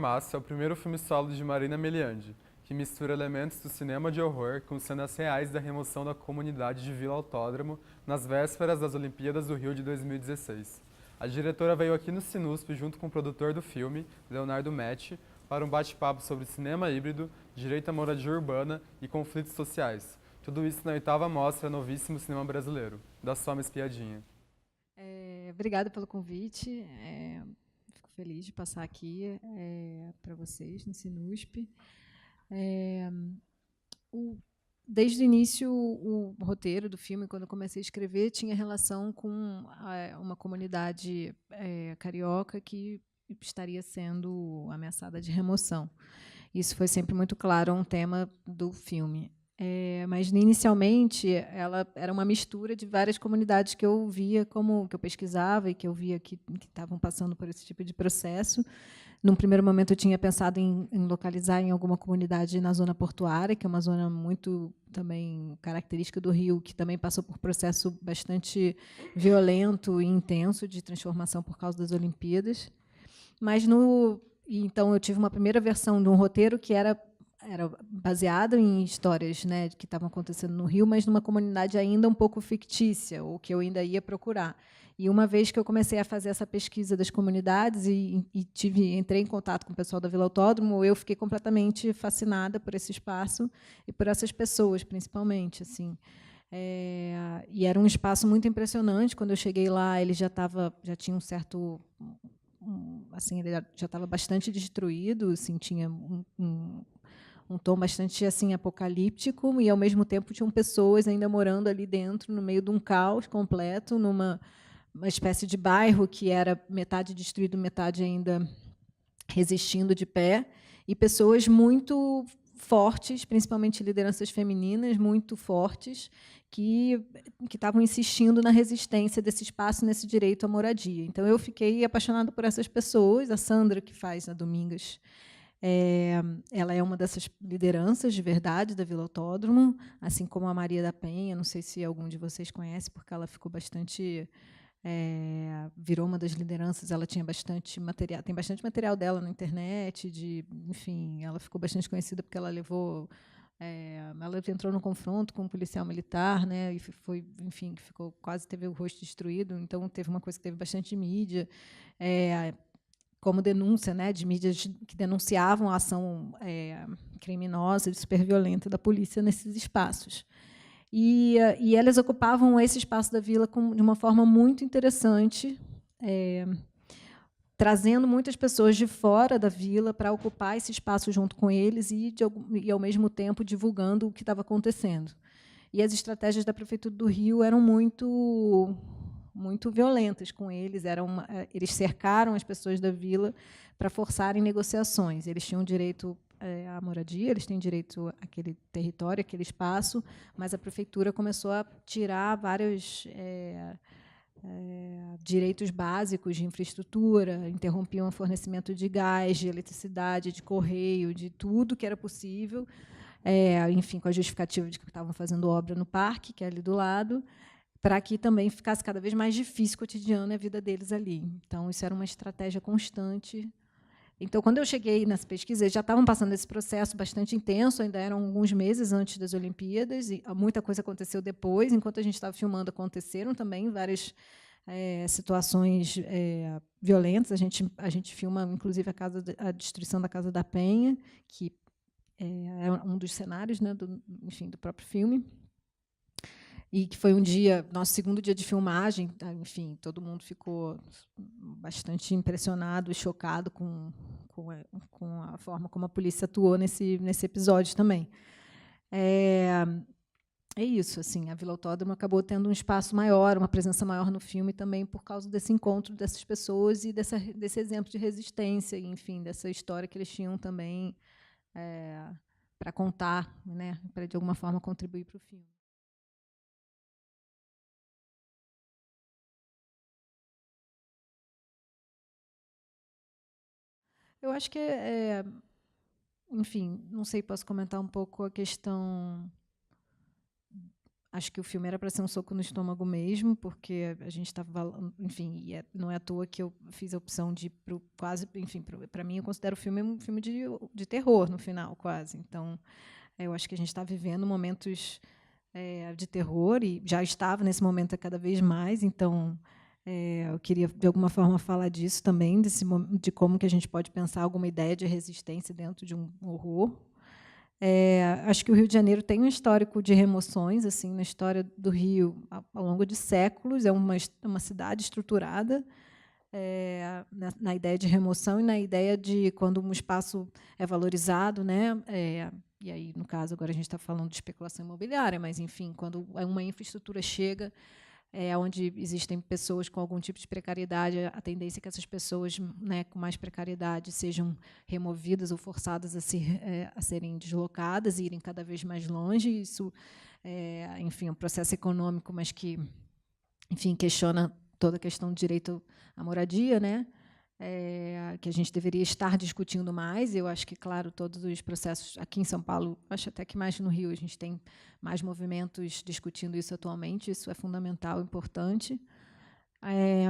Farmácia é o primeiro filme solo de Marina Meliandi, que mistura elementos do cinema de horror com cenas reais da remoção da comunidade de Vila Autódromo nas vésperas das Olimpíadas do Rio de 2016. A diretora veio aqui no Sinusp junto com o produtor do filme, Leonardo Metti, para um bate-papo sobre cinema híbrido, direito à moradia urbana e conflitos sociais. Tudo isso na 8ª Mostra Novíssimo Cinema Brasileiro. Dá só uma espiadinha. Obrigada pelo convite. Fico feliz de passar aqui para vocês no Sinusp. Desde o início, o roteiro do filme, quando eu comecei a escrever, tinha relação com uma comunidade carioca que estaria sendo ameaçada de remoção. Isso foi sempre muito claro, um tema do filme. Mas, inicialmente, ela era uma mistura de várias comunidades que eu via, que eu pesquisava e que eu via que estavam passando por esse tipo de processo. Num primeiro momento, eu tinha pensado em localizar em alguma comunidade na zona portuária, que é uma zona muito também característica do Rio, que também passou por processo bastante violento e intenso de transformação por causa das Olimpíadas. Mas então eu tive uma primeira versão de um roteiro que era baseado em histórias, né, que estavam acontecendo no Rio, mas numa comunidade ainda um pouco fictícia, ou que eu ainda ia procurar. E uma vez que eu comecei a fazer essa pesquisa das comunidades e entrei em contato com o pessoal da Vila Autódromo, eu fiquei completamente fascinada por esse espaço e por essas pessoas, principalmente, assim. E era um espaço muito impressionante. Quando eu cheguei lá, ele já tinha um certo, assim, ele já estava bastante destruído, assim, tinha um tom bastante assim apocalíptico, e ao mesmo tempo tinham pessoas ainda morando ali dentro, no meio de um caos completo, numa uma espécie de bairro que era metade destruído, metade ainda resistindo de pé, e pessoas muito fortes, principalmente lideranças femininas muito fortes, que estavam insistindo na resistência desse espaço, nesse direito à moradia. Então, eu fiquei apaixonada por essas pessoas. A Sandra, que faz a Domingas, ela é uma dessas lideranças de verdade da Vila Autódromo, assim como a Maria da Penha. Não sei se algum de vocês conhece, porque ela ficou bastante... virou uma das lideranças. Ela tinha bastante material, tem bastante material dela na internet, enfim, ela ficou bastante conhecida porque ela ela entrou no confronto com um policial militar, né, e foi, enfim, quase teve o rosto destruído. Então teve uma coisa que teve bastante mídia, como denúncia, né, de mídias que denunciavam a ação criminosa e superviolenta da polícia nesses espaços. E elas ocupavam esse espaço da vila de uma forma muito interessante, trazendo muitas pessoas de fora da vila para ocupar esse espaço junto com eles e, ao mesmo tempo, divulgando o que estava acontecendo. E as estratégias da Prefeitura do Rio eram muito violentas com eles. Eles cercaram as pessoas da vila para forçarem negociações. Eles tinham direito à moradia, eles têm direito àquele território, àquele espaço, mas a prefeitura começou a tirar vários direitos básicos de infraestrutura, interrompiam o fornecimento de gás, de eletricidade, de correio, de tudo que era possível, enfim, com a justificativa de que estavam fazendo obra no parque, que é ali do lado, para que também ficasse cada vez mais difícil cotidiano a vida deles ali. Então, isso era uma estratégia constante. Então, quando eu cheguei nas pesquisas, já estavam passando esse processo bastante intenso, ainda eram alguns meses antes das Olimpíadas, e muita coisa aconteceu depois. Enquanto a gente estava filmando, aconteceram também várias situações violentas. A gente filma, inclusive, a destruição da Casa da Penha, que é um dos cenários, né, enfim, do próprio filme. E que foi nosso segundo dia de filmagem. Enfim, todo mundo ficou bastante impressionado e chocado com a forma como a polícia atuou nesse episódio também. É isso, assim, a Vila Autódromo acabou tendo um espaço maior, uma presença maior no filme também por causa desse encontro dessas pessoas e desse exemplo de resistência, enfim, dessa história que eles tinham também para contar, né, para de alguma forma contribuir para o filme. Eu acho que enfim, não sei, posso comentar um pouco a questão Acho que o filme era para ser um soco no estômago mesmo, porque a gente estava, enfim, não é à toa que eu fiz a opção de ir pro quase, enfim, para mim eu considero o filme um filme de terror no final, quase. Então, eu acho que a gente está vivendo momentos de terror e já estava nesse momento cada vez mais. Então, eu queria de alguma forma falar disso também, de como que a gente pode pensar alguma ideia de resistência dentro de um horror. Acho que o Rio de Janeiro tem um histórico de remoções, assim, na história do Rio, ao longo de séculos. É uma cidade estruturada na ideia de remoção e na ideia de quando um espaço é valorizado, né? E aí, no caso, agora a gente está falando de especulação imobiliária, mas, enfim, quando uma infraestrutura chega, onde existem pessoas com algum tipo de precariedade, a tendência é que essas pessoas, né, com mais precariedade sejam removidas ou forçadas a serem deslocadas e irem cada vez mais longe. Isso, enfim, é um processo econômico, mas que, enfim, questiona toda a questão do direito à moradia, né? Que a gente deveria estar discutindo mais. Eu acho que, claro, todos os processos aqui em São Paulo, acho até que mais no Rio, a gente tem mais movimentos discutindo isso atualmente. Isso é fundamental, importante.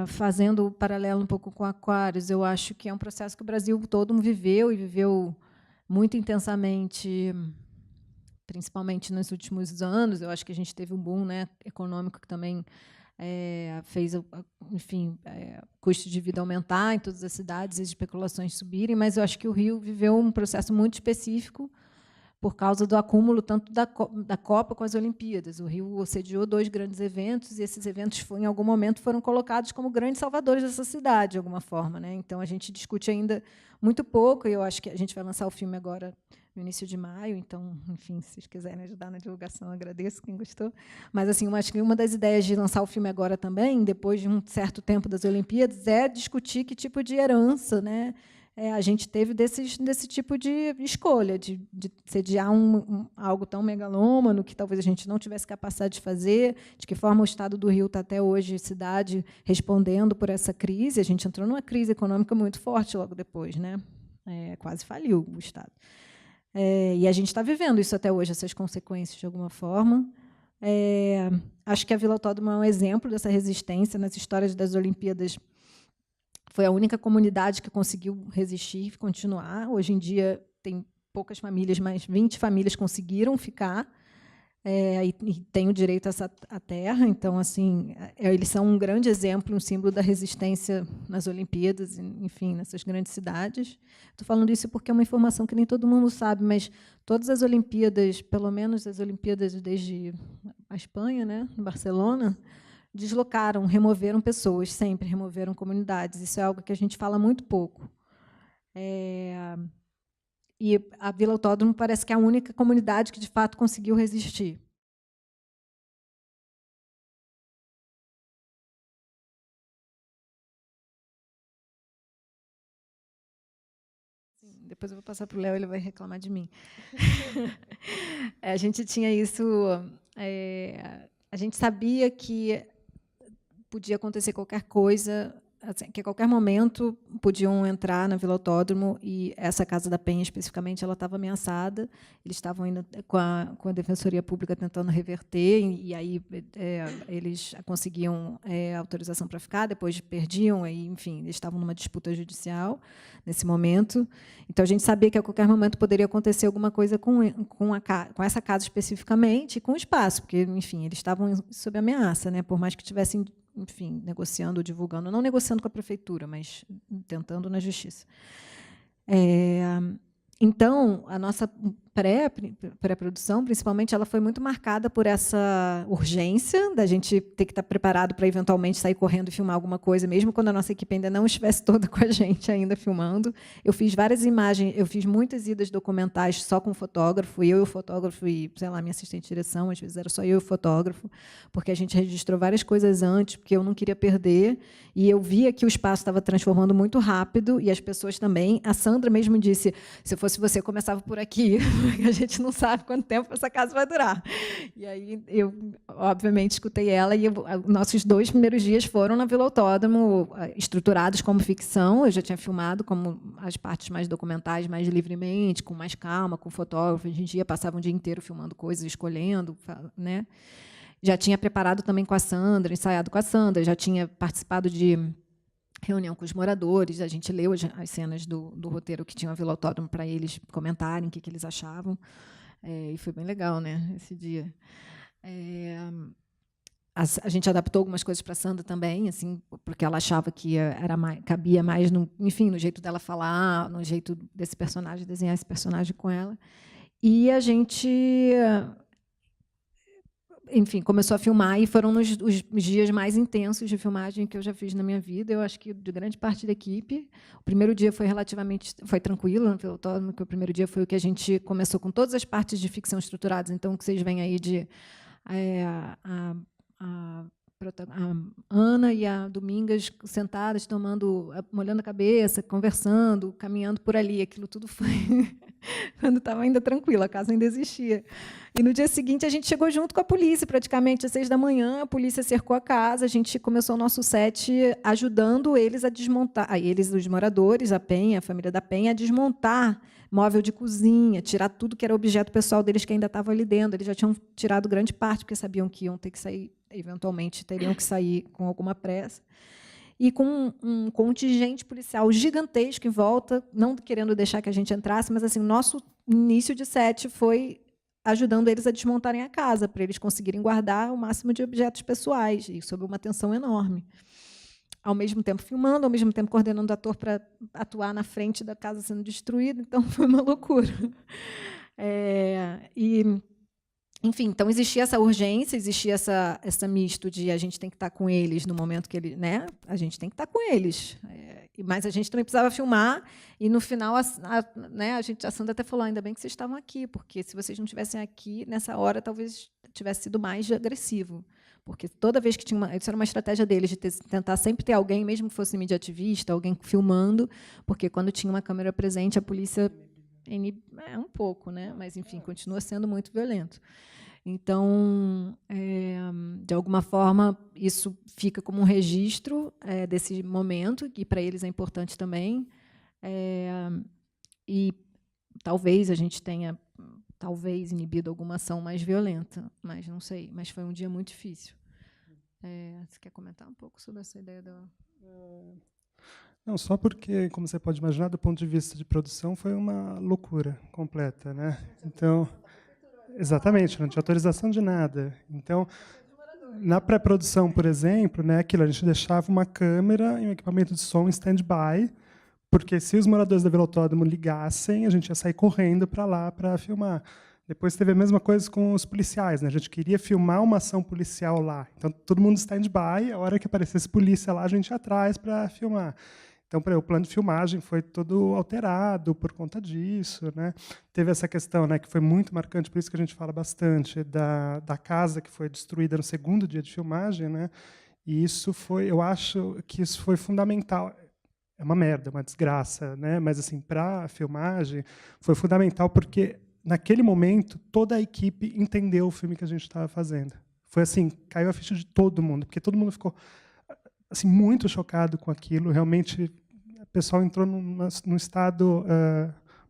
Fazendo o paralelo um pouco com Aquários, eu acho que é um processo que o Brasil todo viveu e viveu muito intensamente, principalmente nos últimos anos. Eu acho que a gente teve um boom, né, econômico que também fez, enfim, custo de vida aumentar em todas as cidades, as especulações subirem, mas eu acho que o Rio viveu um processo muito específico por causa do acúmulo tanto da Copa com as Olimpíadas. O Rio sediou 2 grandes eventos e esses eventos, em algum momento, foram colocados como grandes salvadores dessa cidade, de alguma forma, né? Então, a gente discute ainda muito pouco, e eu acho que a gente vai lançar o filme agora no início de maio, então, enfim, se vocês quiserem ajudar na divulgação, agradeço quem gostou. Mas, assim, eu acho que uma das ideias de lançar o filme agora também, depois de um certo tempo das Olimpíadas, é discutir que tipo de herança, né, a gente teve desse tipo de escolha, de sediar algo tão megalômano que talvez a gente não tivesse capacidade de fazer, de que forma o Estado do Rio está até hoje, cidade, respondendo por essa crise. A gente entrou numa crise econômica muito forte logo depois, né? Quase faliu o Estado. E a gente está vivendo isso até hoje, essas consequências, de alguma forma. Acho que a Vila Autódromo é um exemplo dessa resistência. Nas histórias das Olimpíadas, foi a única comunidade que conseguiu resistir e continuar. Hoje em dia, tem poucas famílias, mas 20 famílias conseguiram ficar e têm o direito a essa terra. Então, assim, eles são um grande exemplo, um símbolo da resistência nas Olimpíadas, enfim, nessas grandes cidades. Estou falando isso porque é uma informação que nem todo mundo sabe, mas todas as Olimpíadas, pelo menos as Olimpíadas desde a Espanha, né, em Barcelona, deslocaram, removeram pessoas, sempre removeram comunidades. Isso é algo que a gente fala muito pouco. E a Vila Autódromo parece que é a única comunidade que, de fato, conseguiu resistir. Depois eu vou passar para o Léo, ele vai reclamar de mim. A gente tinha isso... a gente sabia que podia acontecer qualquer coisa, assim, que a qualquer momento podiam entrar na Vila Autódromo, e essa Casa da Penha, especificamente, ela estava ameaçada. Eles estavam indo com a Defensoria Pública tentando reverter, e aí eles conseguiam autorização para ficar, depois perdiam, aí, enfim, eles estavam numa disputa judicial nesse momento. Então, a gente sabia que a qualquer momento poderia acontecer alguma coisa com essa casa especificamente e com o espaço, porque, enfim, eles estavam sob ameaça, né, por mais que tivessem, enfim, negociando, divulgando, não negociando com a prefeitura, mas tentando na justiça. Então, a nossa pré-produção, principalmente, ela foi muito marcada por essa urgência da gente ter que estar preparado para, eventualmente, sair correndo e filmar alguma coisa, mesmo quando a nossa equipe ainda não estivesse toda com a gente ainda filmando. Eu fiz várias imagens, eu fiz muitas idas documentais só com fotógrafo, eu e o fotógrafo e, sei lá, minha assistente de direção, às vezes era só eu e o fotógrafo, porque a gente registrou várias coisas antes, porque eu não queria perder, e eu via que o espaço estava transformando muito rápido, e as pessoas também. A Sandra mesmo disse, se fosse você, começava por aqui, porque a gente não sabe quanto tempo essa casa vai durar. E aí eu, obviamente, escutei ela, e nossos 2 primeiros dias foram na Vila Autódromo, estruturados como ficção. Eu já tinha filmado como as partes mais documentais, mais livremente, com mais calma, com fotógrafo. A gente passava um dia inteiro filmando coisas, escolhendo, né? já tinha preparado também com a Sandra, ensaiado com a Sandra, já tinha participado de reunião com os moradores, a gente leu as cenas do roteiro que tinha a Vila Autódromo para eles comentarem o que eles achavam, e foi bem legal, né, esse dia. A gente adaptou algumas coisas para a Sandra também, assim, porque ela achava que cabia mais enfim, no jeito dela falar, no jeito desse personagem, desenhar esse personagem com ela. E a gente, enfim, começou a filmar, e foram os dias mais intensos de filmagem que eu já fiz na minha vida, eu acho que de grande parte da equipe. O primeiro dia foi tranquilo, no Autódromo, porque o primeiro dia foi o que a gente começou com todas as partes de ficção estruturadas, então o que vocês veem aí de a Ana e a Domingas sentadas, molhando a cabeça, conversando, caminhando por ali. Aquilo tudo foi quando estava ainda tranquilo, a casa ainda existia. E no dia seguinte a gente chegou junto com a polícia, praticamente às 6h, a polícia cercou a casa, a gente começou o nosso set ajudando eles a desmontar, os moradores, a Penha, a família da Penha, a desmontar móvel de cozinha, tirar tudo que era objeto pessoal deles que ainda estava ali dentro. Eles já tinham tirado grande parte, porque sabiam que iam ter que sair, eventualmente teriam que sair com alguma pressa. E com um contingente policial gigantesco em volta, não querendo deixar que a gente entrasse, mas assim, o nosso início de set foi ajudando eles a desmontarem a casa, para eles conseguirem guardar o máximo de objetos pessoais, e sob uma tensão enorme. Ao mesmo tempo filmando, ao mesmo tempo coordenando o ator para atuar na frente da casa sendo destruída, então foi uma loucura. Enfim, então existia essa urgência, existia essa misto de a gente tem que estar com eles no momento que eles, né? A gente tem que estar com eles, mas a gente também precisava filmar, e no final a Sandra até falou, ainda bem que vocês estavam aqui, porque se vocês não estivessem aqui nessa hora, talvez tivesse sido mais agressivo. Porque toda vez que tinha isso era uma estratégia deles, de tentar sempre ter alguém, mesmo que fosse mídia ativista, alguém filmando, porque quando tinha uma câmera presente, a polícia um pouco, né? Mas enfim, continua sendo muito violento. Então, de alguma forma, isso fica como um registro desse momento, que para eles é importante também. E talvez a gente tenha inibido alguma ação mais violenta, mas não sei. Mas foi um dia muito difícil. Você quer comentar um pouco sobre essa ideia da... Não, só porque, como você pode imaginar, do ponto de vista de produção, foi uma loucura completa, né? Então, exatamente, não tinha autorização de nada. Então, na pré-produção, por exemplo, né, aquilo, a gente deixava uma câmera e um equipamento de som em stand-by, porque se os moradores da Vila Autódromo ligassem, a gente ia sair correndo para lá para filmar. Depois teve a mesma coisa com os policiais, né? A gente queria filmar uma ação policial lá. Então, todo mundo stand-by, a hora que aparecesse polícia lá, a gente ia atrás para filmar. Então, o plano de filmagem foi todo alterado por conta disso, né? Teve essa questão, né, que foi muito marcante, por isso que a gente fala bastante, da casa que foi destruída no segundo dia de filmagem, né? E isso foi, eu acho que isso foi fundamental. É uma merda, uma desgraça, né? Mas assim, para a filmagem foi fundamental porque naquele momento toda a equipe entendeu o filme que a gente estava fazendo. Foi assim, caiu a ficha de todo mundo, porque todo mundo ficou assim muito chocado com aquilo. Realmente o pessoal entrou num estado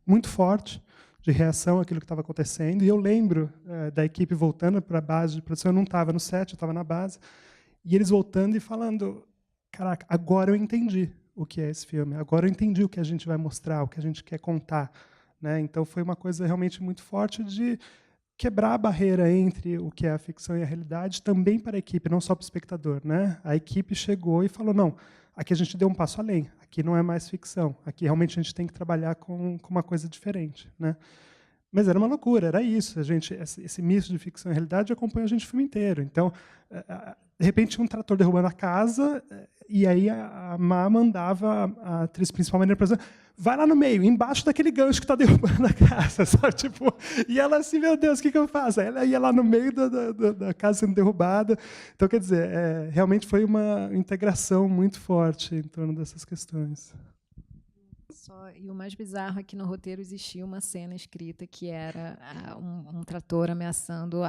muito forte de reação àquilo que estava acontecendo. E eu lembro da equipe voltando para a base de produção. Eu não estava no set, eu estava na base. E eles voltando e falando, caraca, agora eu entendi o que é esse filme. Agora eu entendi o que a gente vai mostrar, o que a gente quer contar. Né? Então, foi uma coisa realmente muito forte de quebrar a barreira entre o que é a ficção e a realidade, também para a equipe, não só para o espectador. Né? A equipe chegou e falou, não, aqui a gente deu um passo além, aqui não é mais ficção, aqui realmente a gente tem que trabalhar com uma coisa diferente. Né? Mas era uma loucura, era isso. Esse misto de ficção e realidade acompanha a gente o filme inteiro. Então, de repente, tinha um trator derrubando a casa, e aí a Má mandava a atriz principal, vai lá no meio, embaixo daquele gancho que está derrubando a casa, sabe? Tipo, e ela assim, meu Deus, o que eu faço? Aí ela ia lá no meio da casa sendo derrubada. Então, quer dizer, realmente foi uma integração muito forte em torno dessas questões. E o mais bizarro é que no roteiro existia uma cena escrita que era um trator ameaçando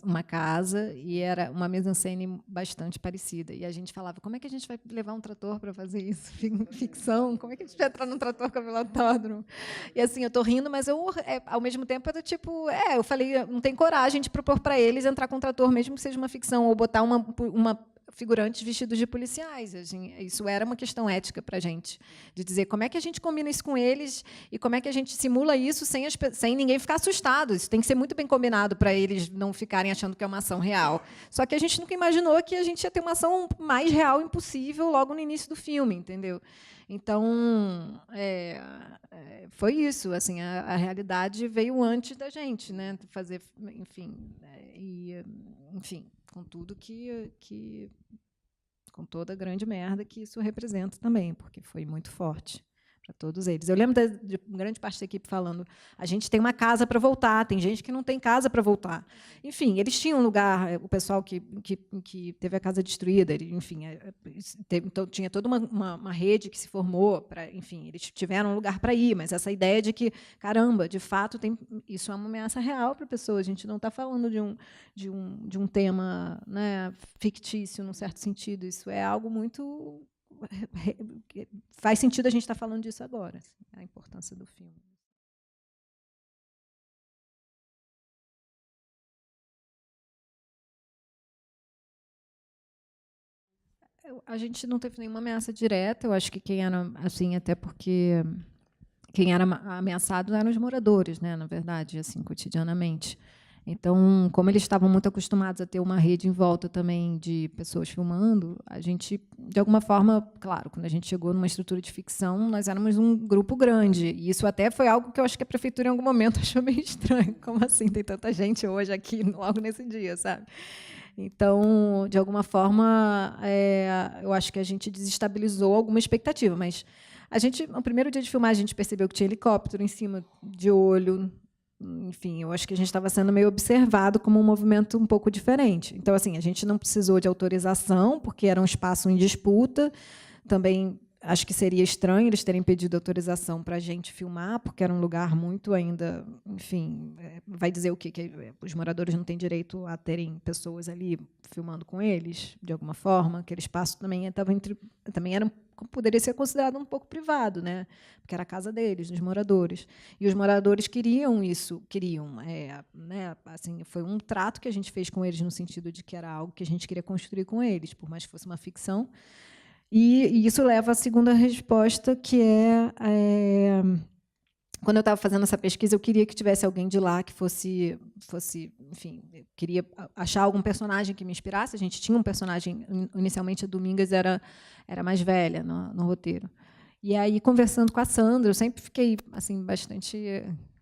uma casa, e era uma mise-en-scène bastante parecida. E a gente falava, como é que a gente vai levar um trator para fazer isso? Ficção? Como é que a gente vai entrar num trator com o autódromo? E assim, eu estou rindo, mas ao mesmo tempo era tipo, eu falei, não tem coragem de propor para eles entrar com um trator, mesmo que seja uma ficção, ou botar uma figurantes vestidos de policiais. Isso era uma questão ética para a gente, de dizer como é que a gente combina isso com eles e como é que a gente simula isso sem ninguém ficar assustado. Isso tem que ser muito bem combinado para eles não ficarem achando que é uma ação real. Só que a gente nunca imaginou que a gente ia ter uma ação mais real impossível logo no início do filme, entendeu? Então, foi isso. Assim, a realidade veio antes da gente, né? Fazer, enfim, com tudo com toda a grande merda que isso representa também, porque foi muito forte para todos eles. Eu lembro de grande parte da equipe falando, a gente tem uma casa para voltar, tem gente que não tem casa para voltar. Enfim, eles tinham um lugar, o pessoal que teve a casa destruída, então tinha toda uma rede que se formou, enfim, eles tiveram um lugar para ir, mas essa ideia de que, caramba, de fato, isso é uma ameaça real para a pessoa, a gente não está falando de um tema, né, fictício, num certo sentido, isso é algo muito... Faz sentido a gente estar falando disso agora, assim, a importância do filme. A gente não teve nenhuma ameaça direta, eu acho que quem era, assim, até porque quem era ameaçado eram os moradores, né, na verdade, assim, cotidianamente. Então, como eles estavam muito acostumados a ter uma rede em volta também de pessoas filmando, a gente, de alguma forma, claro, quando a gente chegou numa estrutura de ficção, nós éramos um grupo grande. E isso até foi algo que eu acho que a prefeitura, em algum momento, achou meio estranho. Como assim tem tanta gente hoje aqui, logo nesse dia, sabe? Então, de alguma forma, eu acho que a gente desestabilizou alguma expectativa. Mas no primeiro dia de filmagem, a gente percebeu que tinha helicóptero em cima, de olho. Enfim, eu acho que a gente estava sendo meio observado como um movimento um pouco diferente. Então, assim, a gente não precisou de autorização, porque era um espaço em disputa. Também acho que seria estranho eles terem pedido autorização para a gente filmar, porque era um lugar muito ainda... Enfim, vai dizer o quê? Que os moradores não têm direito a terem pessoas ali filmando com eles, de alguma forma. Aquele espaço também poderia ser considerado um pouco privado, né? Porque era a casa deles, dos moradores. E os moradores queriam isso, né? Assim, foi um trato que a gente fez com eles no sentido de que era algo que a gente queria construir com eles, por mais que fosse uma ficção. E isso leva à segunda resposta, que quando eu estava fazendo essa pesquisa, eu queria que tivesse alguém de lá que fosse, enfim, eu queria achar algum personagem que me inspirasse. A gente tinha um personagem, inicialmente a Domingas era mais velha no roteiro. E aí, conversando com a Sandra, eu sempre fiquei assim bastante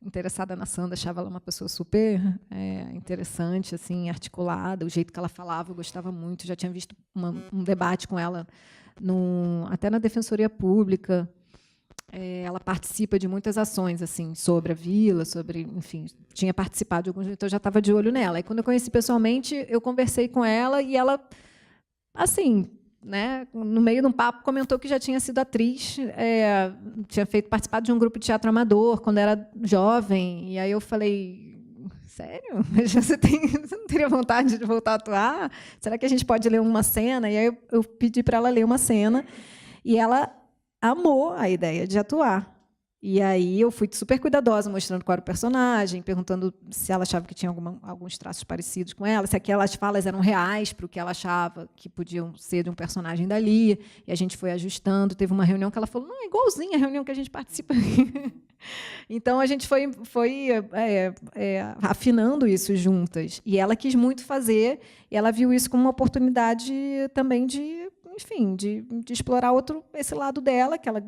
interessada na Sandra, achava ela uma pessoa super interessante, assim, articulada, o jeito que ela falava, eu gostava muito. Já tinha visto um debate com ela até na Defensoria Pública. Ela participa de muitas ações assim sobre a vila, enfim, tinha participado de alguns, então eu já estava de olho nela. E quando eu conheci pessoalmente, eu conversei com ela e ela, assim, né, no meio de um papo, comentou que já tinha sido atriz, tinha participado de um grupo de teatro amador quando era jovem. E aí eu falei, sério? Mas você não teria vontade de voltar a atuar? Será que a gente pode ler uma cena? E aí eu pedi para ela ler uma cena e ela amou a ideia de atuar. E aí eu fui super cuidadosa, mostrando qual era o personagem, perguntando se ela achava que tinha alguns traços parecidos com ela, se aquelas falas eram reais para o que ela achava que podiam ser de um personagem dali. E a gente foi ajustando. Teve uma reunião que ela falou, não, é igualzinha a reunião que a gente participa. Então, a gente foi afinando isso juntas. E ela quis muito fazer, e ela viu isso como uma oportunidade também de explorar esse lado dela, que ela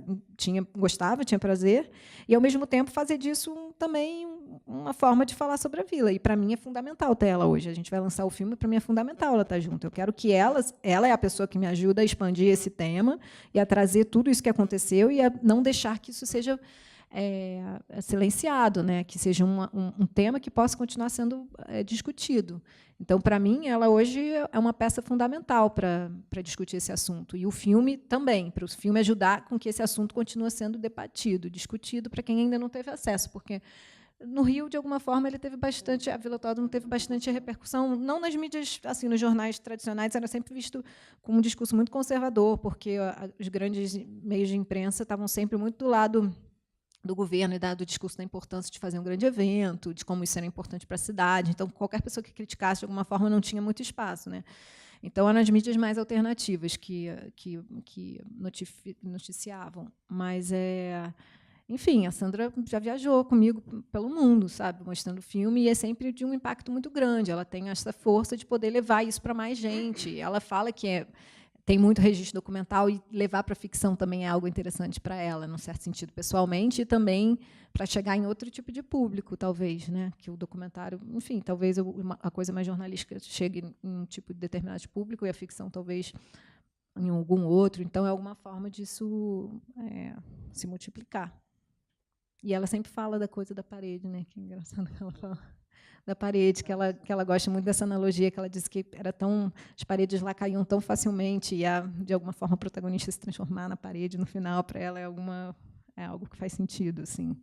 gostava, tinha prazer, e, ao mesmo tempo, fazer disso também uma forma de falar sobre a vila. E, para mim, é fundamental ter ela hoje. A gente vai lançar o filme, para mim, é fundamental ela estar junto. Eu quero que ela é a pessoa que me ajuda a expandir esse tema e a trazer tudo isso que aconteceu e a não deixar que isso seja silenciado, né? Que seja um tema que possa continuar sendo discutido. Então, para mim, ela hoje é uma peça fundamental para discutir esse assunto. E o filme também, para o filme ajudar com que esse assunto continue sendo debatido, discutido, para quem ainda não teve acesso, porque no Rio, de alguma forma, ele teve bastante, a Vila Autódromo teve bastante repercussão, não nas mídias, assim, nos jornais tradicionais, era sempre visto com um discurso muito conservador, porque os grandes meios de imprensa estavam sempre muito do lado do governo e do discurso da importância de fazer um grande evento, de como isso era importante para a cidade. Então, qualquer pessoa que criticasse, de alguma forma, não tinha muito espaço, né? Então, eram as mídias mais alternativas que noticiavam. Mas, enfim, a Sandra já viajou comigo pelo mundo, sabe, mostrando o filme, e é sempre de um impacto muito grande. Ela tem essa força de poder levar isso para mais gente. Ela fala que tem muito registro documental, e levar para a ficção também é algo interessante para ela, num certo sentido, pessoalmente, e também para chegar em outro tipo de público, talvez, né? Que o documentário, enfim, talvez a coisa mais jornalística chegue em um tipo de determinado de público, e a ficção, talvez, em algum outro. Então, é alguma forma disso se multiplicar. E ela sempre fala da coisa da parede, né? Que é engraçado que ela fala da parede, que ela gosta muito dessa analogia, que ela disse que as paredes lá caíam tão facilmente, e de alguma forma, a protagonista se transformar na parede no final, para ela é algo que faz sentido, assim.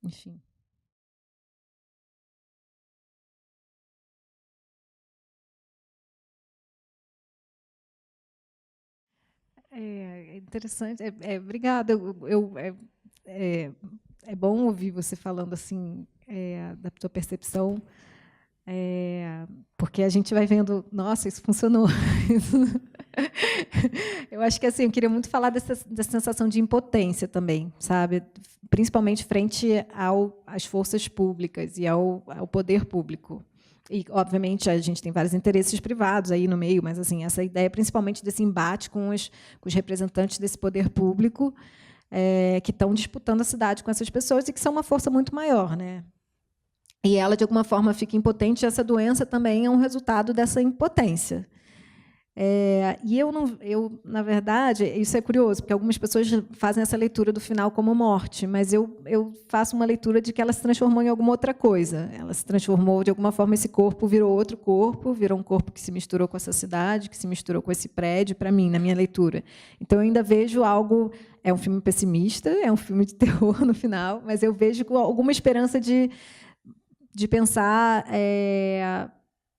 Enfim. É interessante. Obrigada. É bom ouvir você falando assim da sua percepção, porque a gente vai vendo, nossa, isso funcionou. Eu acho que assim, eu queria muito falar dessa sensação de impotência também, sabe? Principalmente frente às forças públicas e ao poder público. E, obviamente, a gente tem vários interesses privados aí no meio, mas assim, essa ideia, principalmente desse embate com os representantes desse poder público, que estão disputando a cidade com essas pessoas e que são uma força muito maior, né? E ela, de alguma forma, fica impotente, e essa doença também é um resultado dessa impotência. E na verdade, isso é curioso, porque algumas pessoas fazem essa leitura do final como morte, mas eu faço uma leitura de que ela se transformou em alguma outra coisa. Ela se transformou, de alguma forma, esse corpo virou outro corpo, virou um corpo que se misturou com essa cidade, que se misturou com esse prédio, para mim, na minha leitura. Então, eu ainda vejo algo... É um filme pessimista, é um filme de terror no final, mas eu vejo alguma esperança de pensar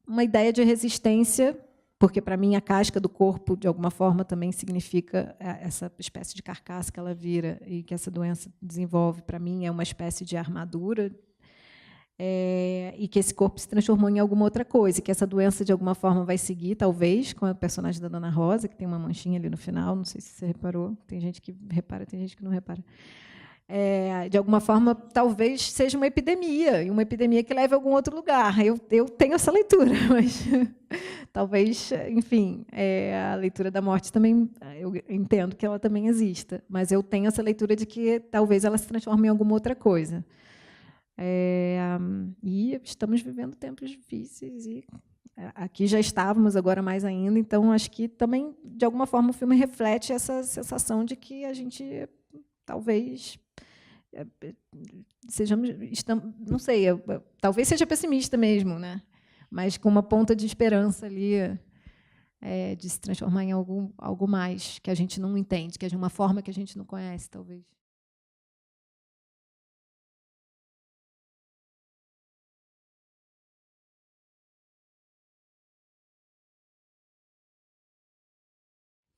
uma ideia de resistência, porque, para mim, a casca do corpo, de alguma forma, também significa essa espécie de carcaça que ela vira e que essa doença desenvolve. Para mim, é uma espécie de armadura, e que esse corpo se transformou em alguma outra coisa, e que essa doença, de alguma forma, vai seguir, talvez, com a personagem da Dona Rosa, que tem uma manchinha ali no final, não sei se você reparou, tem gente que repara, tem gente que não repara. De alguma forma, talvez seja uma epidemia, e uma epidemia que leve a algum outro lugar. Eu tenho essa leitura, mas talvez, enfim, a leitura da morte também, eu entendo que ela também exista, mas eu tenho essa leitura de que talvez ela se transforme em alguma outra coisa. E estamos vivendo tempos difíceis, e aqui já estávamos, agora mais ainda, então acho que também, de alguma forma, o filme reflete essa sensação de que a gente talvez não sei, talvez seja pessimista mesmo, né? Mas com uma ponta de esperança ali, de se transformar em algo mais que a gente não entende, que é de uma forma que a gente não conhece, talvez.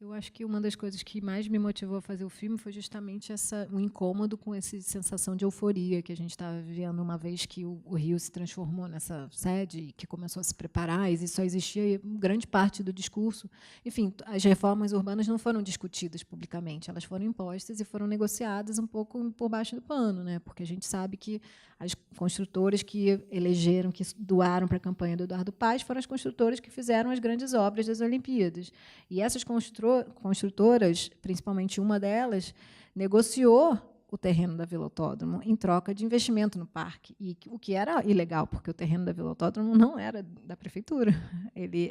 Eu acho que uma das coisas que mais me motivou a fazer o filme foi justamente o incômodo com essa sensação de euforia que a gente estava vivendo, uma vez que o Rio se transformou nessa sede e que começou a se preparar, e só existia grande parte do discurso. Enfim, as reformas urbanas não foram discutidas publicamente, elas foram impostas e foram negociadas um pouco por baixo do pano, né? Porque a gente sabe que as construtoras que elegeram, que doaram para a campanha do Eduardo Paes, foram as construtoras que fizeram as grandes obras das Olimpíadas. E essas construtoras, principalmente uma delas, negociou o terreno da Vila Autódromo em troca de investimento no parque, e o que era ilegal, porque o terreno da Vila Autódromo não era da prefeitura.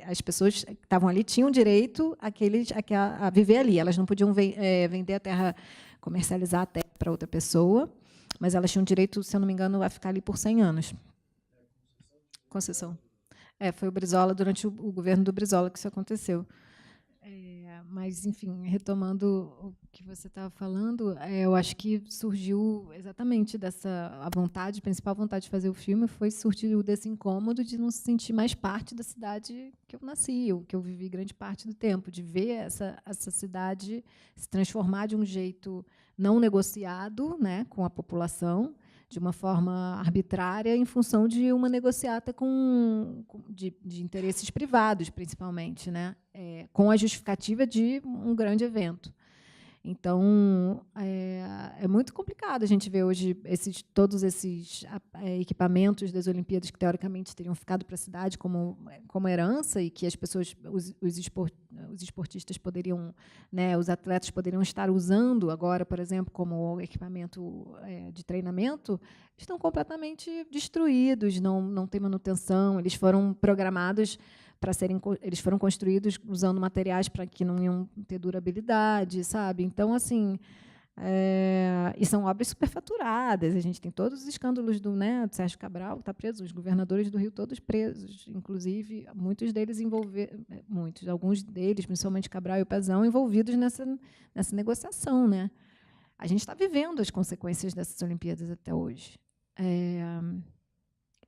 As pessoas que estavam ali tinham direito a viver ali, elas não podiam vender a terra comercializar a terra para outra pessoa, mas elas tinham direito, se eu não me engano, a ficar ali por 100 anos. Concessão. Foi o Brizola, durante o governo do Brizola que isso aconteceu. Mas, enfim, retomando o que você estava falando, eu acho que surgiu exatamente a principal vontade de fazer o filme surgiu desse incômodo de não se sentir mais parte da cidade que eu nasci, ou que eu vivi grande parte do tempo, de ver essa cidade se transformar de um jeito não negociado, né, com a população, de uma forma arbitrária, em função de uma negociata de interesses privados, principalmente, né? Com a justificativa de um grande evento. Então, é muito complicado a gente ver hoje todos esses equipamentos das Olimpíadas que, teoricamente, teriam ficado para a cidade como herança e que as pessoas, os esportistas poderiam, né, os atletas poderiam estar usando agora, por exemplo, como equipamento de treinamento, estão completamente destruídos, não tem manutenção, eles foram programados eles foram construídos usando materiais para que não iam ter durabilidade, sabe? Então, assim, e são obras superfaturadas. A gente tem todos os escândalos do Sérgio Cabral, que está preso, os governadores do Rio todos presos, inclusive alguns deles, principalmente Cabral e o Pezão, envolvidos nessa negociação, né? A gente está vivendo as consequências dessas Olimpíadas até hoje.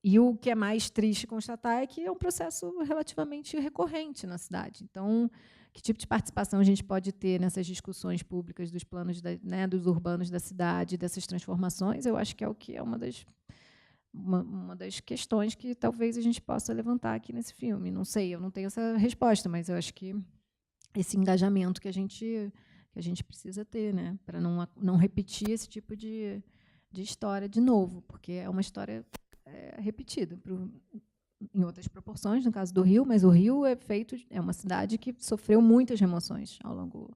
E o que é mais triste constatar é que é um processo relativamente recorrente na cidade. Então, que tipo de participação a gente pode ter nessas discussões públicas dos planos, dos urbanos da cidade, dessas transformações? Eu acho que é uma das questões que talvez a gente possa levantar aqui nesse filme. Não sei, eu não tenho essa resposta, mas eu acho que esse engajamento que a gente precisa ter, né, para não repetir esse tipo de história de novo, porque é uma história repetida em outras proporções, no caso do Rio, mas o Rio é uma cidade que sofreu muitas remoções ao longo,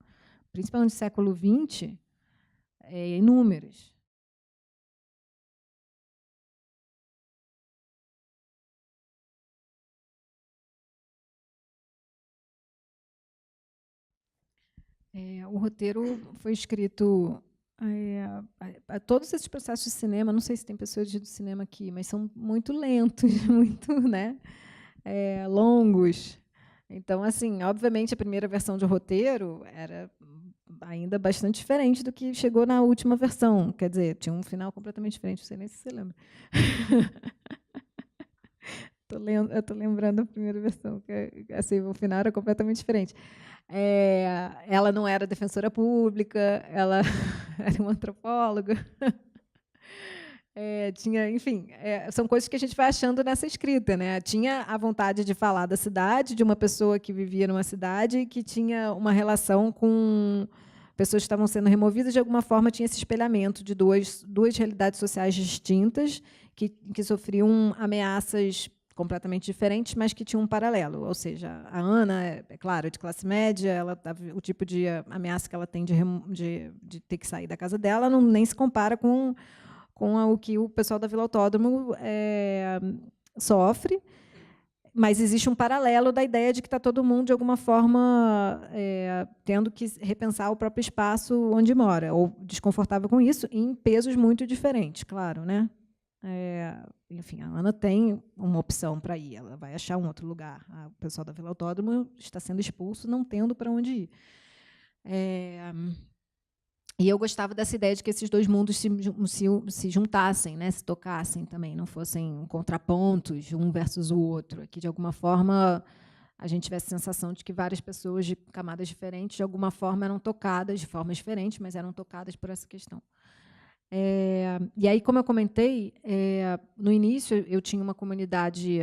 principalmente do século XX, inúmeras. O roteiro foi escrito todos esses processos de cinema, não sei se tem pessoas do cinema aqui, mas são muito lentos, muito, né, longos. Então, assim, obviamente, a primeira versão de roteiro era ainda bastante diferente do que chegou na última versão. Quer dizer, tinha um final completamente diferente, não sei nem se você lembra. Eu estou lembrando a primeira versão, que assim, o final era completamente diferente. Ela não era defensora pública, ela era uma antropóloga. Enfim, são coisas que a gente vai achando nessa escrita, né? Tinha a vontade de falar da cidade, de uma pessoa que vivia numa cidade que tinha uma relação com pessoas que estavam sendo removidas, de alguma forma tinha esse espelhamento de duas realidades sociais distintas que sofriam ameaças completamente diferentes, mas que tinham um paralelo. Ou seja, a Ana, claro, de classe média, o tipo de ameaça que ela tem de ter que sair da casa dela nem se compara com o que o pessoal da Vila Autódromo sofre, mas existe um paralelo da ideia de que está todo mundo, de alguma forma, tendo que repensar o próprio espaço onde mora, ou desconfortável com isso, em pesos muito diferentes, claro, né? Enfim, a Ana tem uma opção para ir, ela vai achar um outro lugar. O pessoal da Vila Autódromo está sendo expulso, não tendo para onde ir. E eu gostava dessa ideia de que esses dois mundos se juntassem, né, se tocassem também, não fossem contrapontos, um versus o outro, que, de alguma forma, a gente tivesse a sensação de que várias pessoas de camadas diferentes, de alguma forma, eram tocadas, de formas diferentes, mas eram tocadas por essa questão. E aí, como eu comentei, no início eu tinha uma comunidade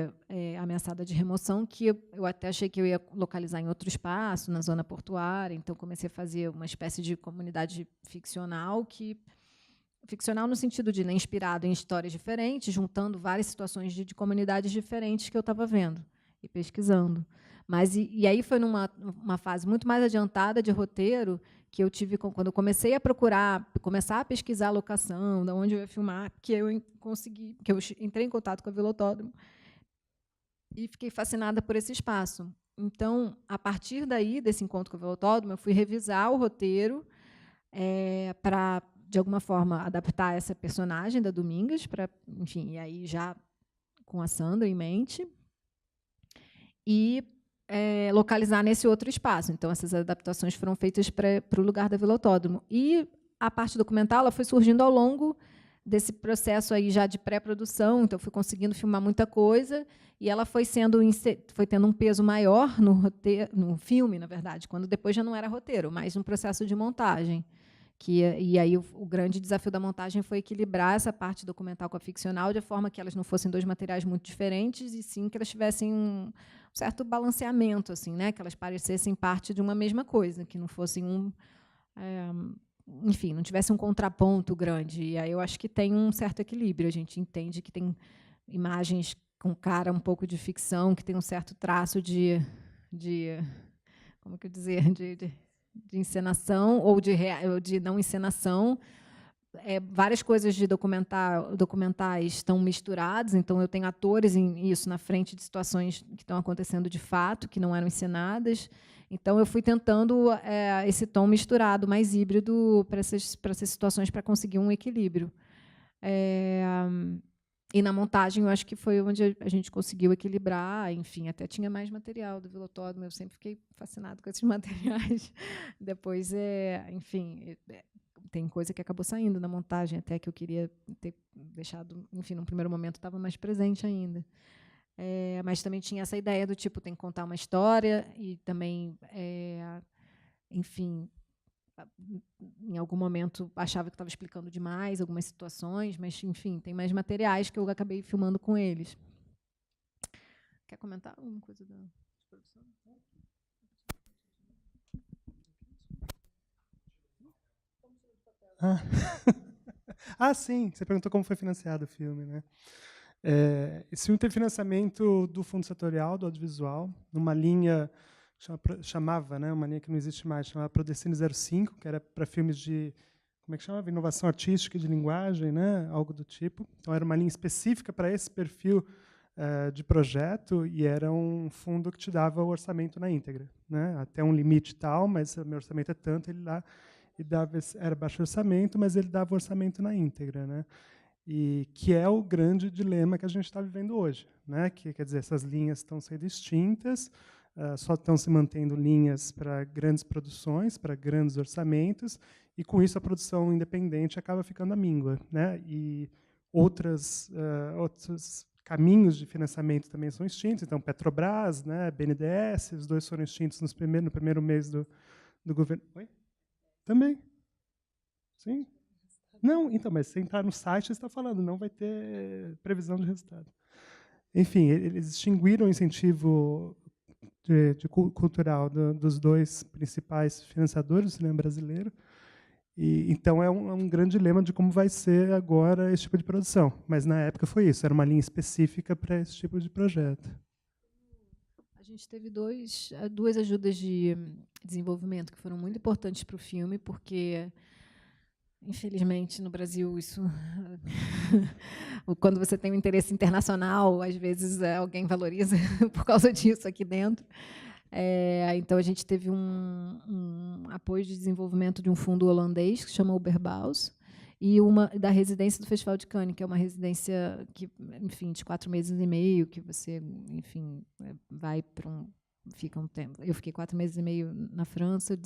ameaçada de remoção que eu até achei que eu ia localizar em outro espaço, na zona portuária, então comecei a fazer uma espécie de comunidade ficcional, ficcional no sentido de, né, inspirado em histórias diferentes, juntando várias situações de comunidades diferentes que eu estava vendo e pesquisando. Mas e aí foi numa fase muito mais adiantada de roteiro que eu tive quando eu comecei a começar a pesquisar a locação, de onde eu ia filmar, que eu entrei em contato com a Vila Autódromo e fiquei fascinada por esse espaço. Então, a partir daí, desse encontro com a Vila Autódromo, eu fui revisar o roteiro para, de alguma forma, adaptar essa personagem da Domingas, enfim, e aí já com a Sandra em mente, e localizar nesse outro espaço. Então, essas adaptações foram feitas para o lugar da Vila Autódromo. E a parte documental ela foi surgindo ao longo desse processo aí já de pré-produção, então fui conseguindo filmar muita coisa, e ela foi tendo um peso maior no roteiro, no filme, na verdade, quando depois já não era roteiro, mas um processo de montagem. E aí o grande desafio da montagem foi equilibrar essa parte documental com a ficcional, de forma que elas não fossem dois materiais muito diferentes, e sim que elas tivessem um certo balanceamento, assim, né? Que elas parecessem parte de uma mesma coisa, que não fossem enfim, não tivesse um contraponto grande. E aí eu acho que tem um certo equilíbrio. A gente entende que tem imagens com cara um pouco de ficção, que tem um certo traço de como que eu dizer, de encenação ou de não encenação. Várias coisas de documentais estão misturadas, então eu tenho atores isso na frente de situações que estão acontecendo de fato, que não eram encenadas. Então eu fui tentando esse tom misturado, mais híbrido, para essas situações, para conseguir um equilíbrio. E na montagem eu acho que foi onde a gente conseguiu equilibrar, enfim, até tinha mais material do Vila Autódromo, eu sempre fiquei fascinado com esses materiais. Depois, enfim, tem coisa que acabou saindo na montagem, até que eu queria ter deixado, enfim, num primeiro momento estava mais presente ainda. Mas também tinha essa ideia do tipo, tem que contar uma história e também, enfim, em algum momento achava que estava explicando demais algumas situações, mas, enfim, tem mais materiais que eu acabei filmando com eles. Quer comentar alguma coisa da produção? Sim, você perguntou como foi financiado o filme, né? Esse filme teve financiamento do Fundo Setorial do Audiovisual, numa linha chamava, né, uma linha que não existe mais, chamava Prodecine 05, que era para filmes de, como é que chamava? Inovação artística e de linguagem, né, algo do tipo. Então era uma linha específica para esse perfil de projeto, e era um fundo que te dava o orçamento na íntegra, né, até um limite tal, mas o meu orçamento é tanto, ele lá e era baixo orçamento, mas ele dava o orçamento na íntegra, né? E que é o grande dilema que a gente está vivendo hoje, né? Que quer dizer, essas linhas estão sendo extintas, só estão se mantendo linhas para grandes produções, para grandes orçamentos, e com isso a produção independente acaba ficando à míngua, né? E outros caminhos de financiamento também são extintos. Então, Petrobras, né? BNDES, os dois foram extintos no primeiro mês do governo. Oi? Também. Sim. Não, então, mas se entrar no site, está falando, não vai ter previsão de resultado. Enfim, eles extinguiram o incentivo cultural dos dois principais financiadores do cinema brasileiro. E, então, é um grande dilema de como vai ser agora esse tipo de produção. Mas, na época, foi isso. Era uma linha específica para esse tipo de projeto. A gente teve duas ajudas de desenvolvimento que foram muito importantes para o filme, porque, infelizmente, no Brasil, isso quando você tem um interesse internacional, às vezes alguém valoriza por causa disso aqui dentro. Então, a gente teve um apoio de desenvolvimento de um fundo holandês, que se chama Oberbaus, e uma da residência do Festival de Cannes, que é uma residência que, enfim, de 4 meses e meio, que você, enfim, vai para fica um tempo. Eu fiquei 4 meses e meio na França,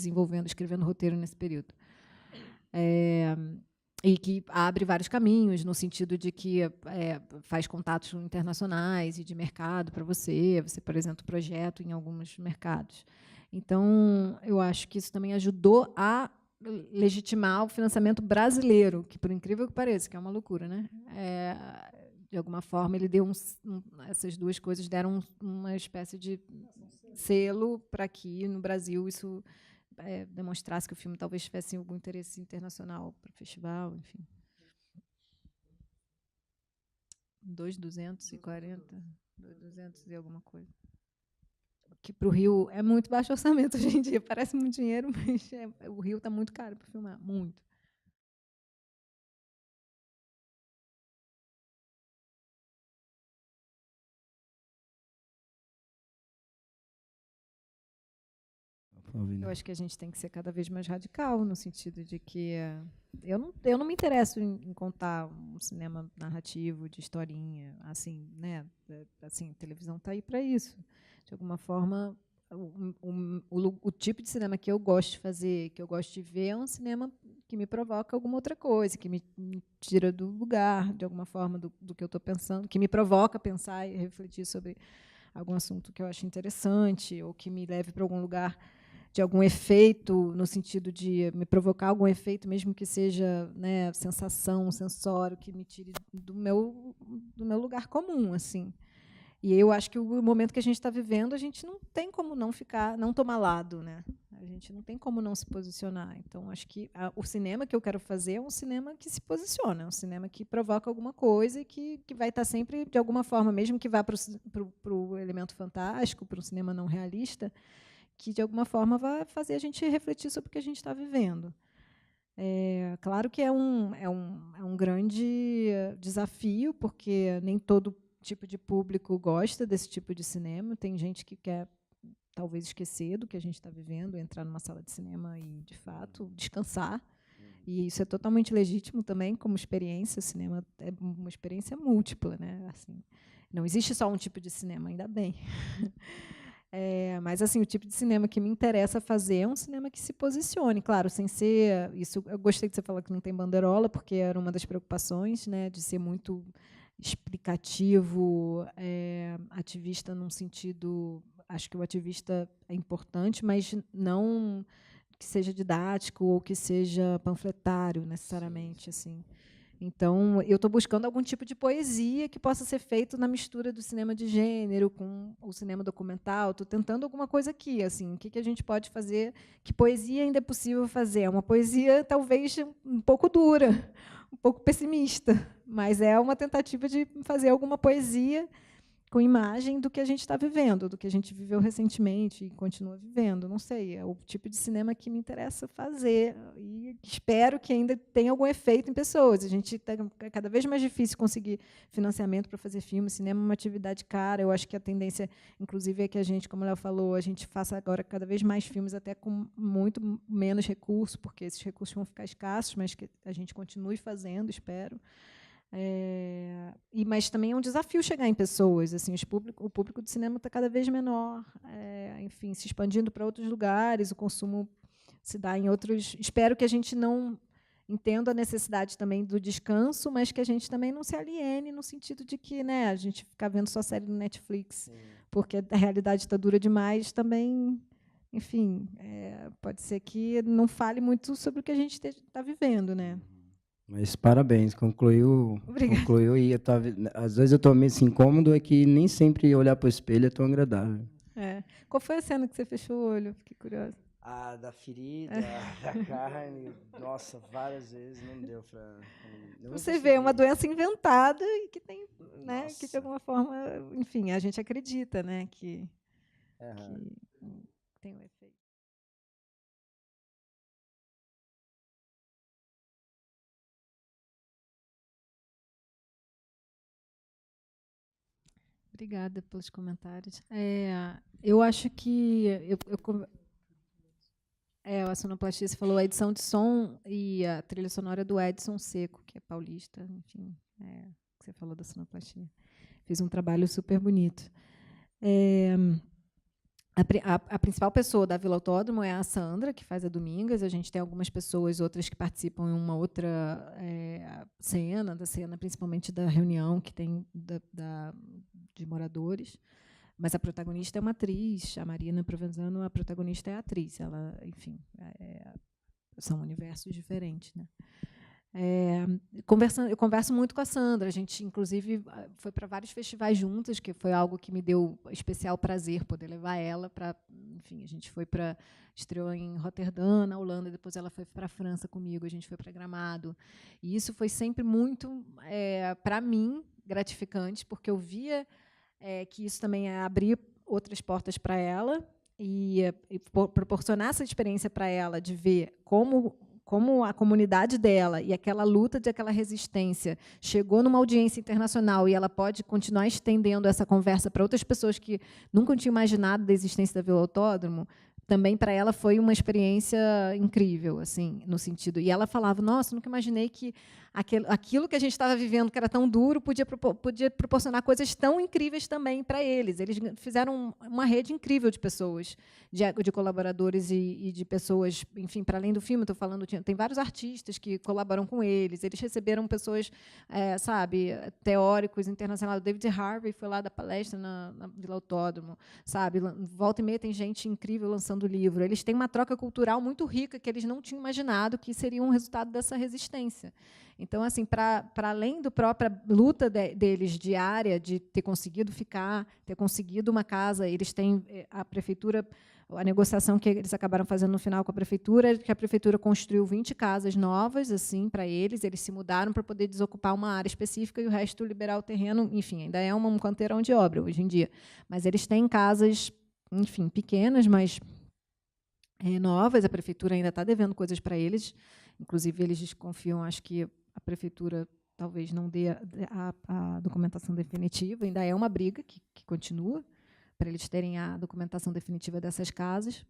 escrevendo roteiro nesse período. E que abre vários caminhos, no sentido de que faz contatos internacionais e de mercado para você apresenta o projeto em alguns mercados. Então, eu acho que isso também ajudou a legitimar o financiamento brasileiro, que, por incrível que pareça, que é uma loucura, né? De alguma forma, ele deu essas duas coisas deram uma espécie de selo para que, no Brasil, isso demonstrasse que o filme talvez tivesse algum interesse internacional para o festival, enfim. 2.240, 2.200 e alguma coisa. Que para o Rio é muito baixo orçamento hoje em dia, parece muito dinheiro, mas o Rio está muito caro para filmar, muito. Eu acho que a gente tem que ser cada vez mais radical, no sentido de que eu não me interesso em contar um cinema narrativo, de historinha, assim, né? Assim, a televisão está aí para isso. De alguma forma, o tipo de cinema que eu gosto de fazer, que eu gosto de ver, é um cinema que me provoca alguma outra coisa, que me tira do lugar, de alguma forma, do que eu estou pensando, que me provoca a pensar e refletir sobre algum assunto que eu acho interessante, ou que me leve para algum lugar de algum efeito, no sentido de me provocar algum efeito, mesmo que seja, né, sensação, sensório, que me tire do meu lugar comum, assim. E eu acho que o momento que a gente está vivendo, a gente não tem como não ficar, não tomar lado, né? A gente não tem como não se posicionar. Então, acho que o cinema que eu quero fazer é um cinema que se posiciona, é um cinema que provoca alguma coisa e que vai estar sempre, de alguma forma, mesmo que vá para o elemento fantástico, para um cinema não realista, que, de alguma forma, vai fazer a gente refletir sobre o que a gente está vivendo. Claro que é um grande desafio, porque nem todo tipo de público gosta desse tipo de cinema. Tem gente que quer, talvez, esquecer do que a gente está vivendo, entrar numa sala de cinema e, de fato, descansar. E isso é totalmente legítimo também, como experiência. O cinema é uma experiência múltipla, né? Assim, não existe só um tipo de cinema, ainda bem. Mas assim, o tipo de cinema que me interessa fazer é um cinema que se posicione, claro, sem ser isso. Eu gostei que você falou que não tem bandeirola, porque era uma das preocupações, né, de ser muito explicativo, ativista num sentido. Acho que o ativista é importante, mas não que seja didático ou que seja panfletário necessariamente, assim. Então, eu estou buscando algum tipo de poesia que possa ser feito na mistura do cinema de gênero com o cinema documental. Estou tentando alguma coisa aqui, assim, o que a gente pode fazer, que poesia ainda é possível fazer. É uma poesia talvez um pouco dura, um pouco pessimista, mas é uma tentativa de fazer alguma poesia com imagem do que a gente está vivendo, do que a gente viveu recentemente e continua vivendo. Não sei, é o tipo de cinema que me interessa fazer e espero que ainda tenha algum efeito em pessoas. É cada vez mais difícil conseguir financiamento para fazer filme. Cinema é uma atividade cara. Eu acho que a tendência, inclusive, é que a gente, como o Léo falou, a gente faça agora cada vez mais filmes até com muito menos recursos, porque esses recursos vão ficar escassos, mas que a gente continue fazendo, espero. Mas também é um desafio chegar em pessoas. Assim, o público de cinema está cada vez menor, enfim, se expandindo para outros lugares, o consumo se dá em outros. Espero que a gente não entenda a necessidade também do descanso, mas que a gente também não se aliene no sentido de que, né, a gente ficar vendo só série no Netflix, porque a realidade está dura demais também. Enfim, pode ser que não fale muito sobre o que a gente está vivendo, né? Mas parabéns, concluiu e às vezes eu estou meio assim, incômodo, é que nem sempre olhar para o espelho é tão agradável. Qual foi a cena que você fechou o olho? Fiquei curiosa. Ah, da ferida, da carne, nossa, várias vezes não deu para... Você vê uma doença inventada e que tem, né, que de alguma forma, enfim, a gente acredita, né, que tem um efeito. Obrigada pelos comentários. Eu acho que a sonoplastia, você falou a edição de som e a trilha sonora do Edson Seco, que é paulista, enfim, que você falou da sonoplastia. Fiz um trabalho super bonito. A principal pessoa da Vila Autódromo é a Sandra, que faz a Domingas. A gente tem algumas pessoas, outras que participam em uma outra cena, principalmente da reunião que tem de moradores. Mas a protagonista é uma atriz, a Marina Provenzano, a protagonista é a atriz. Ela, enfim, são universos diferentes, né? Eu converso muito com a Sandra. A gente, inclusive, foi para vários festivais juntas, que foi algo que me deu especial prazer poder levar ela para. Enfim, a gente estreou em Roterdã, na Holanda, depois ela foi para a França comigo, a gente foi para Gramado. E isso foi sempre muito, para mim, gratificante, porque eu via que isso também abria outras portas para ela e proporcionar essa experiência para ela de ver como a comunidade dela e aquela luta, aquela resistência chegou numa audiência internacional e ela pode continuar estendendo essa conversa para outras pessoas que nunca tinham imaginado da existência da Vila Autódromo, também para ela foi uma experiência incrível, assim, no sentido. E ela falava: nossa, nunca imaginei que aquilo que a gente estava vivendo, que era tão duro, podia proporcionar coisas tão incríveis também para eles. Eles fizeram uma rede incrível de pessoas, de colaboradores e de pessoas, enfim, para além do filme, estou falando, tem vários artistas que colaboram com eles. Eles receberam pessoas, sabe, teóricos internacionais. O David Harvey foi lá dar palestra na Vila Autódromo, sabe? Volta e meia tem gente incrível lançando livro. Eles têm uma troca cultural muito rica que eles não tinham imaginado que seria um resultado dessa resistência. Então, assim, para além da própria luta deles diária, de ter conseguido ficar, ter conseguido uma casa, eles têm a prefeitura, a negociação que eles acabaram fazendo no final com a prefeitura, que a prefeitura construiu 20 casas novas assim para eles se mudaram para poder desocupar uma área específica e o resto liberar o terreno, enfim, ainda é um canteirão de obra hoje em dia, mas eles têm casas, enfim, pequenas, mas novas. A prefeitura ainda está devendo coisas para eles, inclusive eles desconfiam, acho que a prefeitura talvez não dê a documentação definitiva, ainda é uma briga que continua para eles terem a documentação definitiva dessas casas.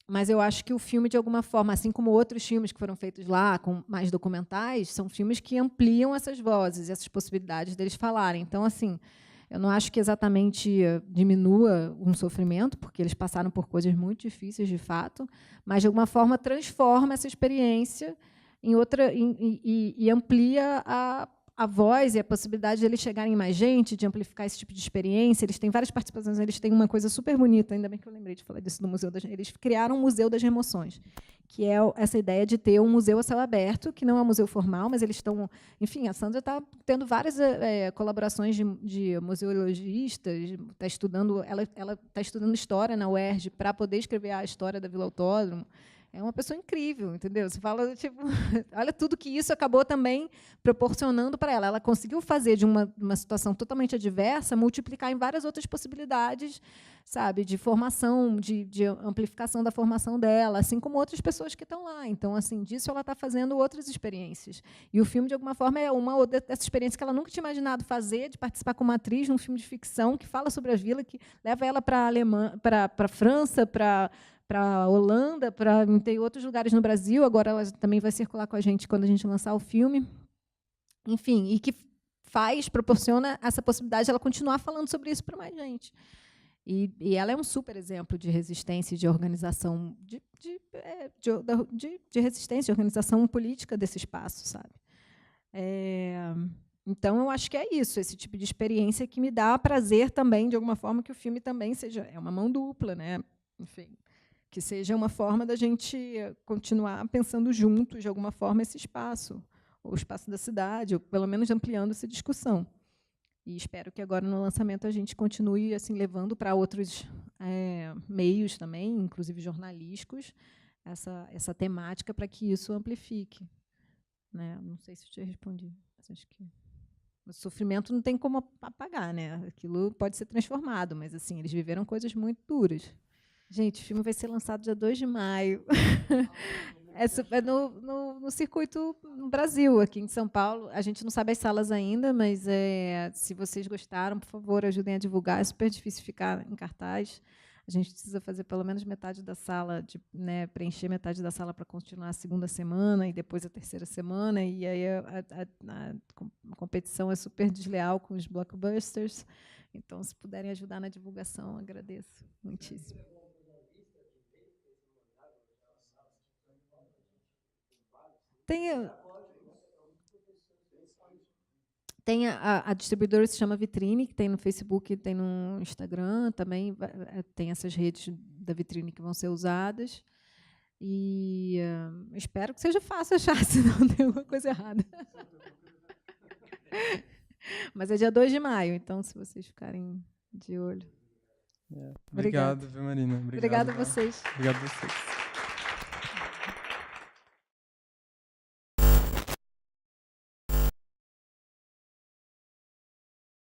Mas eu acho que o filme, de alguma forma, assim como outros filmes que foram feitos lá, com mais documentais, são filmes que ampliam essas vozes, essas possibilidades deles falarem. Então, assim, eu não acho que exatamente diminua um sofrimento, porque eles passaram por coisas muito difíceis, de fato, mas, de alguma forma, transforma essa experiência em outra e amplia a voz e a possibilidade de eles chegarem em mais gente, de amplificar esse tipo de experiência. Eles têm várias participações, eles têm uma coisa super bonita, ainda bem que eu lembrei de falar disso do Museu das... Eles criaram um Museu das Emoções, que é essa ideia de ter um museu a céu aberto, que não é um museu formal, mas eles estão... Enfim, a Sandra está tendo várias colaborações de museologistas, está estudando, ela está estudando história na UERJ para poder escrever a história da Vila Autódromo. É uma pessoa incrível, entendeu? Você fala, tipo, olha tudo que isso acabou também proporcionando para ela. Ela conseguiu fazer de uma situação totalmente adversa, multiplicar em várias outras possibilidades, sabe, de formação, de amplificação da formação dela, assim como outras pessoas que estão lá. Então, assim, disso ela está fazendo outras experiências. E o filme, de alguma forma, é uma dessa experiência que ela nunca tinha imaginado fazer, de participar como atriz num filme de ficção que fala sobre a vila, que leva ela para a França, para a Holanda, para ter outros lugares no Brasil. Agora ela também vai circular com a gente quando a gente lançar o filme. Enfim, e que proporciona essa possibilidade de ela continuar falando sobre isso para mais gente. E ela é um super exemplo de resistência, de organização, de resistência, de organização política desse espaço, sabe? Então, eu acho que é isso, esse tipo de experiência que me dá prazer também, de alguma forma, que o filme também seja... É uma mão dupla, né? Enfim, que seja uma forma da gente continuar pensando juntos, de alguma forma, esse espaço, o espaço da cidade, ou pelo menos ampliando essa discussão. E espero que agora, no lançamento, a gente continue assim, levando para outros meios também, inclusive jornalísticos, essa temática para que isso amplifique. Né? Não sei se eu te respondi, mas acho que o sofrimento não tem como apagar, né? Aquilo pode ser transformado, mas assim, eles viveram coisas muito duras. Gente, o filme vai ser lançado dia 2 de maio. É no circuito no Brasil, aqui em São Paulo. A gente não sabe as salas ainda, mas se vocês gostaram, por favor, ajudem a divulgar. É super difícil ficar em cartaz. A gente precisa fazer pelo menos metade da sala, preencher metade da sala para continuar a segunda semana e depois a terceira semana. E aí a competição é super desleal com os blockbusters. Então, se puderem ajudar na divulgação, agradeço muitíssimo. Tem a distribuidora, se chama Vitrine, que tem no Facebook, tem no Instagram, também tem essas redes da Vitrine que vão ser usadas. E espero que seja fácil achar, senão tem alguma coisa errada. Mas é dia 2 de maio, então, se vocês ficarem de olho. Obrigado, viu, Marina? Obrigada a vocês. Obrigado a vocês.